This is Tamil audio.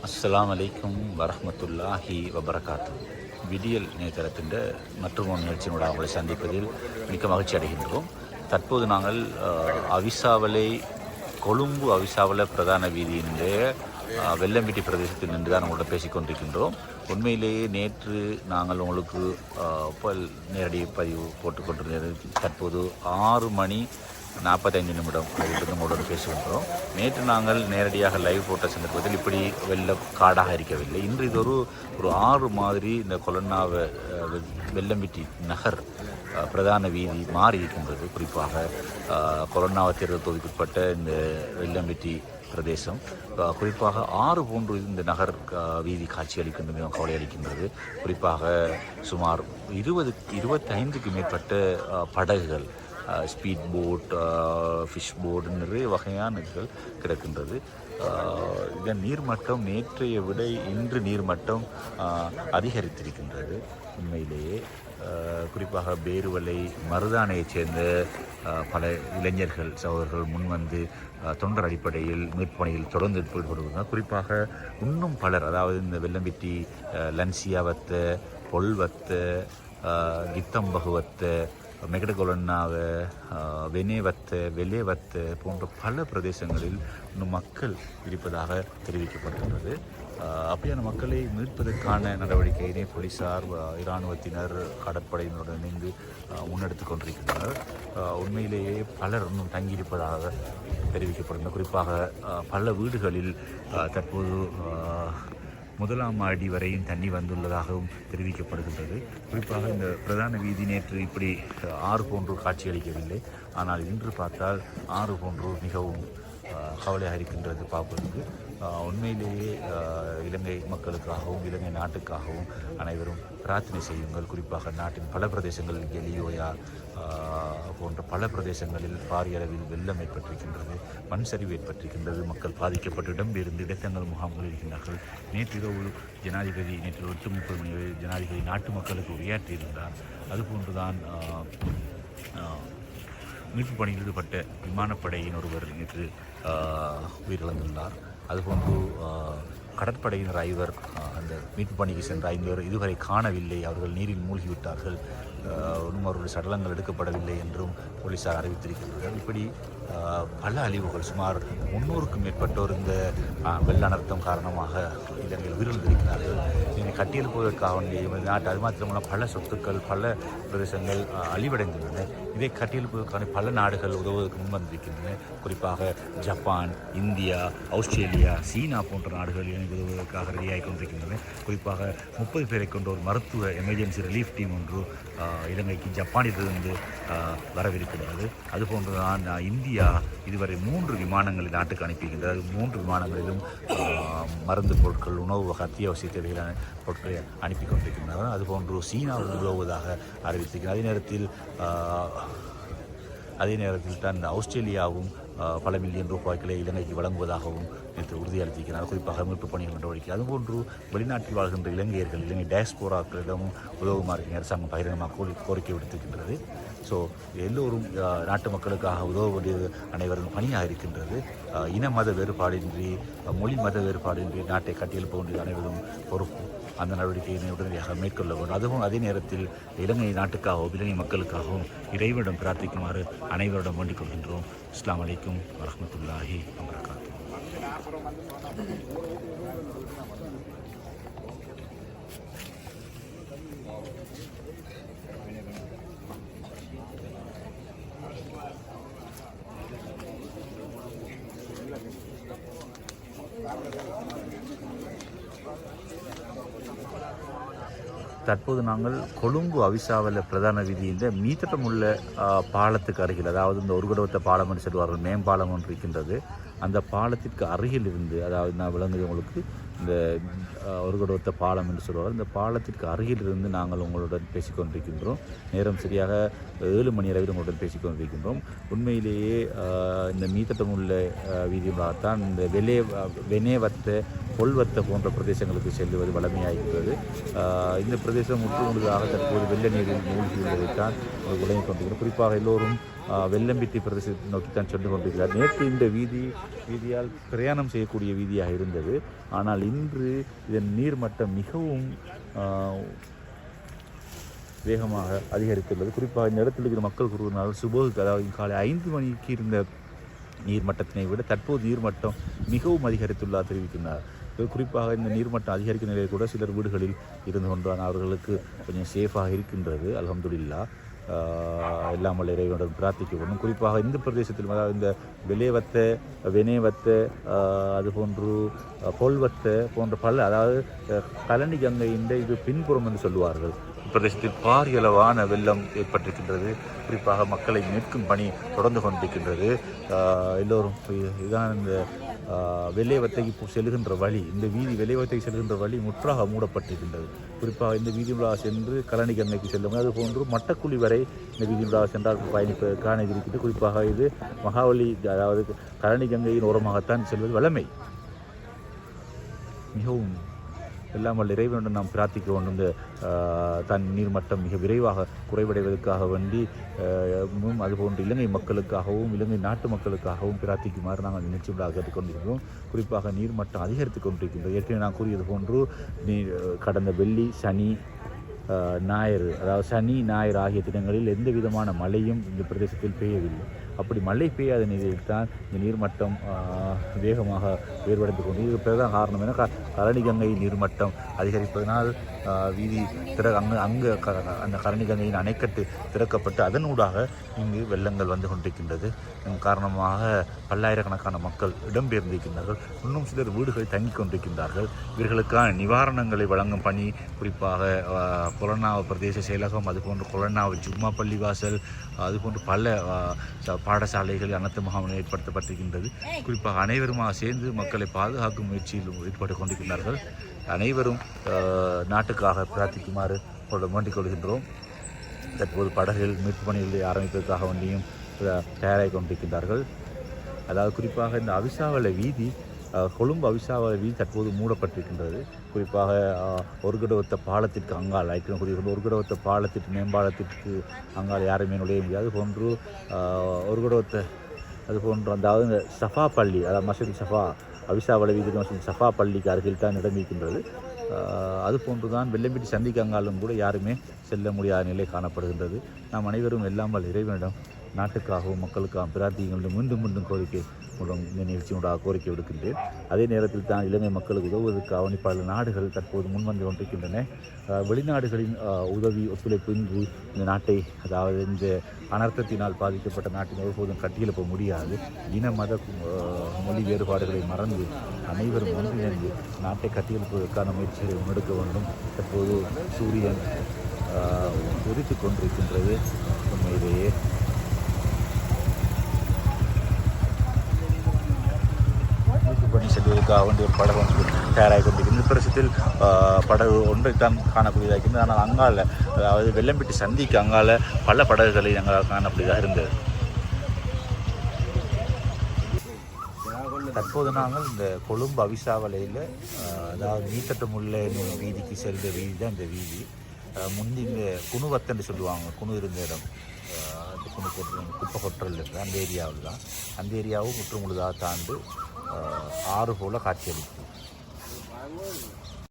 அஸ்ஸலாமு அலைக்கும் வரஹ்மத்துல்லாஹி வபரகாத்து. விடியல் நேரத்தின் மற்றும் ஒரு நிகழ்ச்சியினோட அவங்களை சந்திப்பதில் மிக்க மகிழ்ச்சி அடைகின்றோம். தற்போது நாங்கள் அவிசாவலை கொழும்பு அவிசாவலை பிரதான வீதியினுடைய வெள்ளம்பிட்டி பிரதேசத்தில் நின்று தான் உங்கள்கிட்ட பேசிக்கொண்டிருக்கின்றோம். உண்மையிலேயே நேற்று நாங்கள் உங்களுக்கு நேரடி பதிவு போட்டுக்கொண்டிருந்தது. தற்போது 6:45 அதிலிருந்து உங்களோடு பேசுகின்றோம். நேற்று நாங்கள் நேரடியாக லைவ் போட்ட சந்தர்ப்பத்தில் இப்படி காடாக இருக்கவில்லை. இன்று இது ஒரு 6 மாதிரி இந்த கொலன்னாவை வெள்ளம்பிட்டி நகர் பிரதான வீதி மாறி இருக்கின்றது. குறிப்பாக கொலன்னாவை தேர்தல் தொகுதிக்குட்பட்ட இந்த வெள்ளம்பிட்டி பிரதேசம் குறிப்பாக 6 போன்று இந்த நகர் வீதி காட்சி அளிக்கின்றது, மிகவும் கவலை அளிக்கின்றது. குறிப்பாக சுமார் 25க்கு மேற்பட்ட படகுகள், ஸ்பீட் போட், ஃபிஷ் போட், நிறைய வகையான இதுகள் கிடக்கின்றது. இதன் நீர்மட்டம் நேற்றைய விட இன்று நீர்மட்டம் அதிகரித்திருக்கின்றது. உண்மையிலேயே குறிப்பாக பேருவலை மருதானையைச் சேர்ந்த பல இளைஞர்கள் சகோதரர்கள் முன்வந்து தொண்டர் அடிப்படையில் மீட்பணியில் தொடர்ந்து ஈடுபடுவாங்க. குறிப்பாக இன்னும் பலர், அதாவது இந்த வெள்ளம்பிட்டி லன்சியாவத்த, பொல்வத்த, கித்தம்பகுவத்த, மெகடகொலன்னாவ, வெனேவத்த, வெலேவத்த போன்ற பல பிரதேசங்களில் இன்னும் மக்கள் இருப்பதாக தெரிவிக்கப்பட்டுள்ளது. அப்படியான மக்களை மீட்பதற்கான நடவடிக்கையினை போலீசார், இராணுவத்தினர், கடற்படையினருடன் இணைந்து முன்னெடுத்து கொண்டிருக்கின்றனர். உண்மையிலேயே பலர் இன்னும் தங்கியிருப்பதாக தெரிவிக்கப்படுகிறது. குறிப்பாக பல வீடுகளில் தற்போது 1ஆம் மாடி வரையும் தண்ணி வந்துள்ளதாகவும் தெரிவிக்கப்படுகின்றது. குறிப்பாக இந்த பிரதான வீதி நேற்று இப்படி 6 போன்று காட்சியளிக்கவில்லை. ஆனால் இன்று பார்த்தால் 6 போன்று மிகவும் கவலையாக இருக்கின்றது பார்ப்பதற்கு. உண்மையிலேயே இலங்கை மக்களுக்காகவும் இலங்கை நாட்டுக்காகவும் அனைவரும் பிரார்த்தனை செய்யுங்கள். குறிப்பாக நாட்டின் பல பிரதேசங்களில் கெலியோயா போன்ற பல பிரதேசங்களில் பாரிய அளவில் வெள்ளம் ஏற்பட்டிருக்கின்றது, மண் சரிவு ஏற்பட்டிருக்கின்றது. மக்கள் பாதிக்கப்பட்டு இடம்பெயர்ந்து இடைத்தங்கள் முகாம்கள் இருக்கின்றார்கள். நேற்றிரவு ஜனாதிபதி, நேற்று 8:30 மணி வரை ஜனாதிபதி நாட்டு மக்களுக்கு உரையாற்றியிருந்தார். அதுபோன்றுதான் மீட்பு பணியில் ஈடுபட்ட விமானப்படையின் ஒருவர் நேற்று உயிரிழந்துள்ளார். அதுபோன்று கடற்படையினர் 5 அந்த மீட்பு பணிக்கு சென்ற 5 இதுவரை காணவில்லை, அவர்கள் நீரில் மூழ்கிவிட்டார்கள், இன்னும் அவருடைய சடலங்கள் எடுக்கப்படவில்லை என்றும் போலீசார் அறிவித்திருக்கின்றனர். இப்படி பல அழிவுகள், சுமார் 300க்கும் மேற்பட்டோர் இந்த வெள்ள அனர்த்தம் காரணமாக இலங்கையில் உயிரிழந்திருக்கிறார்கள். இதனை கட்டியெழுப்புவதற்காக வேண்டிய நாட்டு, அது மாத்திரமல்ல பல சொத்துக்கள், பல பிரதேசங்கள் அழிவடைந்துள்ளன. இதை கட்டியெழுப்புவதற்கான பல நாடுகள் உதவுவதற்கு முன்வந்திருக்கின்றன. குறிப்பாக ஜப்பான், இந்தியா, ஆஸ்திரேலியா, சீனா போன்ற நாடுகள் இணைந்து உதவுவதற்காக ரெடியாகி கொண்டிருக்கின்றன. குறிப்பாக 30 பேரை கொண்ட ஒரு மருத்துவ எமர்ஜென்சி ரிலீஃப் டீம் ஒன்று இலங்கைக்கு ஜப்பானிலிருந்து வரவிருக்கிறது. அதுபோன்றுதான் இந்தியா இதுவரை 3 விமானங்களை நாட்டுக்கு அனுப்பியிருக்கின்றது. 3 விமானங்களிலும் மருந்து பொருட்கள், உணவு வகை, அத்தியாவசிய தேவைகளான பொருட்களை அனுப்பி கொண்டிருக்கின்றனர். அதுபோன்று சீனாவுக்கு உதவுவதாக அறிவித்திருக்கிறது. அதே நேரத்தில் தான் ஆஸ்திரேலியாவும் பல மில்லியன் ரூபாய்களை இலங்கைக்கு வழங்குவதாகவும் நேற்று உறுதியளித்திருக்கிறார். குறிப்பாக மீட்பு பணிகள் நடவடிக்கை. அதுபோன்று வெளிநாட்டில் வாழ்கின்ற இலங்கையர்கள், இலங்கை டயஸ்போராக்களிடமும் உதவுமாறு அரசாங்கம் பகிரங்கமாக கோரிக்கை விடுத்திருக்கின்றது. ஸோ எல்லோரும் நாட்டு மக்களுக்காக உதவ வேண்டியது அனைவரும் பணியாக இருக்கின்றது. இன மத வேறுபாடின்றி, மொழி மத வேறுபாடின்றி நாட்டை கட்டியெழுப்ப வேண்டியது அனைவரும் பொறுப்பு. அந்த நடவடிக்கையினை உடனடியாக மேற்கொள்ள வேண்டும். அதுவும் அதே நேரத்தில் இலங்கை நாட்டுக்காகவும் இலங்கை மக்களுக்காகவும் இறைவனிடம் பிரார்த்திக்குமாறு அனைவரிடம் வேண்டிக் கொள்கின்றோம். அஸ்ஸலாமு அலைக்கும் வரஹ்மத்துல்லாஹி வபரகாத்துஹு. தற்போது நாங்கள் கொழும்பு அவிசாவல பிரதான வீதியில் மீத்தட்டமுள்ள பாலத்துக்கு அருகில், அதாவது இந்த ஒருகடவத்த பாலம் என்று சொல்வார்கள், மேம்பாலம் ஒன்று இருக்கின்றது. அந்த பாலத்திற்கு அருகில் இருந்து, அதாவது நான் விளங்குது உங்களுக்கு, இந்த ஒருகடவத்த பாலம் என்று சொல்வார்கள், இந்த பாலத்திற்கு அருகில் இருந்து நாங்கள் உங்களுடன் பேசிக்கொண்டிருக்கின்றோம். நேரம் சரியாக 7 மணி அளவில் உங்களுடன் பேசிக்கொண்டிருக்கின்றோம். உண்மையிலேயே இந்த மீத்தட்டமுள்ள வீதியாகத்தான் இந்த வெனேவத்த, பொல்வத்த போன்ற பிரதேசங்களுக்கு செல்லுவது வளமையாகிறது. இந்த பிரதேசம் முற்றுமுழுதாக தற்போது வெள்ள நீரில் மூழ்கியுள்ளதைத்தான் விளங்கிக் கொண்டிருக்கிறோம். குறிப்பாக எல்லோரும் வெள்ளம்பிட்டி பிரதேசத்தை நோக்கி தான் சென்று கொண்டிருக்கிறார். நேற்று இந்த வீதியால் பிரயாணம் செய்யக்கூடிய வீதியாக இருந்தது. ஆனால் இன்று இதன் நீர்மட்டம் மிகவும் வேகமாக அதிகரித்துள்ளது. குறிப்பாக இந்த இடத்தில் இருக்கிற மக்கள் கூறுவதனால் சுபோதுக்கு, அதாவது காலை 5 மணிக்கு இருந்த நீர்மட்டத்தினை விட தற்போது நீர்மட்டம் மிகவும் அதிகரித்துள்ளார் தெரிவிக்கின்றார். குறிப்பாக இந்த நீர்மட்டம் அதிகரிக்கும் நிலையில் கூட சிலர் வீடுகளில் இருந்து கொண்டான் அவர்களுக்கு கொஞ்சம் சேஃபாக இருக்கின்றது. அல்ஹம்துலில்லாஹ். எல்லாம் வல்ல இறைவனுடன் பிரார்த்திக்க வேண்டும். குறிப்பாக இந்த பிரதேசத்தில், அதாவது இந்த வெலேவத்தை, வெனேவத்தை, அதுபோன்று பொல்வத்தை போன்ற பல, அதாவது கலனி கங்கையின் இது பின்புறம் என்று சொல்லுவார்கள். பிரதேசத்தில் பாரிய அளவான வெள்ளம் ஏற்பட்டிருக்கின்றது. குறிப்பாக மக்களை மீட்கும் பணி தொடர்ந்து கொண்டிருக்கின்றது. எல்லோரும் இதுதான் இந்த வெள்ளைவத்தைக்கு செல்கின்ற வழி, இந்த வீதி வெள்ளைவத்தைக்கு செல்கின்ற வழி முற்றாக மூடப்பட்டிருக்கின்றது. குறிப்பாக இந்த வீதி விழா சென்று கலனி கங்கைக்கு செல்லும், அதுபோன்று மட்டக்குழி வரை இந்த வீதி விழா சென்றால் பயணிப்பதற்கான இது இருக்கிறது. குறிப்பாக இது மகாவலி, அதாவது கலனி கங்கையின் ஓரமாகத்தான் செல்வது வழமை. மிகவும் எல்லாம் வல்ல இறைவனுடன் நாம் பிரார்த்திக்க வேண்டும். இந்த தன் நீர்மட்டம் மிக விரைவாக குறைவடைவதற்காக வேண்டி அதுபோன்று இலங்கை மக்களுக்காகவும் இலங்கை நாட்டு மக்களுக்காகவும் பிரார்த்திக்குமாறு நாங்கள் நிச்சயமாக கேட்டுக்கொண்டிருக்கிறோம். குறிப்பாக நீர்மட்டம் அதிகரித்து கொண்டிருக்கின்றது. ஏற்கனவே நான் கூறியது போன்று கடந்த வெள்ளி, சனி, ஞாயிறு, அதாவது சனி ஞாயிறு ஆகிய தினங்களில் எந்த விதமான மழையும் இந்த பிரதேசத்தில் பெய்யவில்லை. அப்படி மழை பெய்யாத நிலையில் தான் இந்த நீர்மட்டம் வேகமாக உயர்வடைந்து கொண்டு, இது பிரதான காரணம் என கரணி கங்கை நீர்மட்டம் அதிகரிப்பதனால் வீதி அங்கு அந்த கரணி கங்கையின் அணைக்கட்டு திறக்கப்பட்டு அதனூடாக இங்கு வெள்ளங்கள் வந்து கொண்டிருக்கின்றது. இதன் காரணமாக பல்லாயிரக்கணக்கான மக்கள் இடம்பெயர்ந்திருக்கின்றார்கள். இன்னும் சிலர் வீடுகள் தங்கிக் கொண்டிருக்கின்றார்கள். இவர்களுக்கான நிவாரணங்களை வழங்கும் பணி குறிப்பாக கொலன்னாவ பிரதேச செயலகம், அதுபோன்று கொலன்னாவ ஜும்மா பள்ளிவாசல், அதுபோன்று பல பாடசாலைகள் அனைத்து முகாம்கள் ஏற்படுத்தப்பட்டிருக்கின்றது. குறிப்பாக அனைவருமாக சேர்ந்து மக்களை பாதுகாக்கும் முயற்சியில் ஈடுபட்டு கொண்டிருக்கிறார்கள். அனைவரும் நாட்டுக்காக பிரார்த்திக்குமாறு வேண்டிக் கொள்கின்றோம். தற்போது படகுகள் மீட்பு பணிகளை ஆரம்பிப்பதற்காக வேண்டியும் தயாராகி கொண்டிருக்கின்றார்கள். அதாவது குறிப்பாக இந்த அவிசாவளை வீதி, கொழும்பு அவிசாவளை வீதி தற்போது மூடப்பட்டிருக்கின்றது. குறிப்பாக ஒருகடவத்த பாலத்திற்கு அங்கால் ஐக்கியம் ஒருகடவத்த பாலத்திற்கு மேம்பாலத்திற்கு அங்கால் யாருமே நுழைய முடியாது. போன்று ஒருகடவத்த அதுபோன்று அதாவது இந்த சஃபா பள்ளி, அதாவது மசூதி சஃபா, அவிசாவளை வீதி மசூதி சஃபா பள்ளிக்கு அருகில் தான் இடம்பிருக்கின்றது. அதுபோன்று தான் வெள்ளம்பிட்டி சந்திக்கு அங்காலும் கூட யாருமே செல்ல முடியாத நிலை காணப்படுகின்றது. நாம் அனைவரும் எல்லாம் இறைவனிடம் நாட்டுக்காகவும் மக்களுக்காகவும் பிரார்த்திகள் மீண்டும் மீண்டும் கோரிக்கை மூலம் இந்த நிகழ்ச்சியோட கோரிக்கை விடுக்கின்றேன். அதே நேரத்தில் தான் இலங்கை மக்களுக்கு உதவுவதற்காக பல நாடுகள் தற்போது முன்வந்து கொண்டிருக்கின்றன. வெளிநாடுகளின் உதவி ஒத்துழைப்பு இன்றி இந்த நாட்டை, அதாவது இந்த அனர்த்தத்தினால் பாதிக்கப்பட்ட நாட்டின் ஒருபோதும் கட்டியெழுப்ப முடியாது. இன மத மொழி வேறுபாடுகளை மறந்து அனைவரும் ஒன்றிணைந்து நாட்டை கட்டியெழுப்பதற்கான முயற்சிகளை முன்னெடுக்க வேண்டும். தற்போது சூரியன் உதித்து கொண்டிருக்கின்றது. உண்மையிலேயே பண்ணி செல்வதற்காக வேண்டிய ஒரு படகு ஒன்று தயாராகி கொண்டிருக்கிறது. இந்த பிரதேசத்தில் படகு ஒன்றைத்தான் காணக்கூடியதாக இருக்கின்றது. ஆனால் அங்கால, அதாவது வெள்ளம்பிட்டி சந்திக்கு அங்கால பல படகுகளை எங்களால் காணக்கூடியதாக இருந்தது. தற்போது நாங்கள் இந்த கொழும்பு அவிசாவளையில், அதாவது நீத்தட்டமுள்ள வீதிக்கு செல்கிற வீதி தான் இந்த வீதி. முந்தி இந்த குணுவத்தன்னு சொல்லுவாங்க, குணு இருந்த இடம், குணு குப்பை கொட்டல் இருக்குது அந்த ஏரியாவில் தான். அந்த ஏரியாவும் முற்று முழுதாக தாண்டு ஆறு போல் காட்சியளிக்கும்.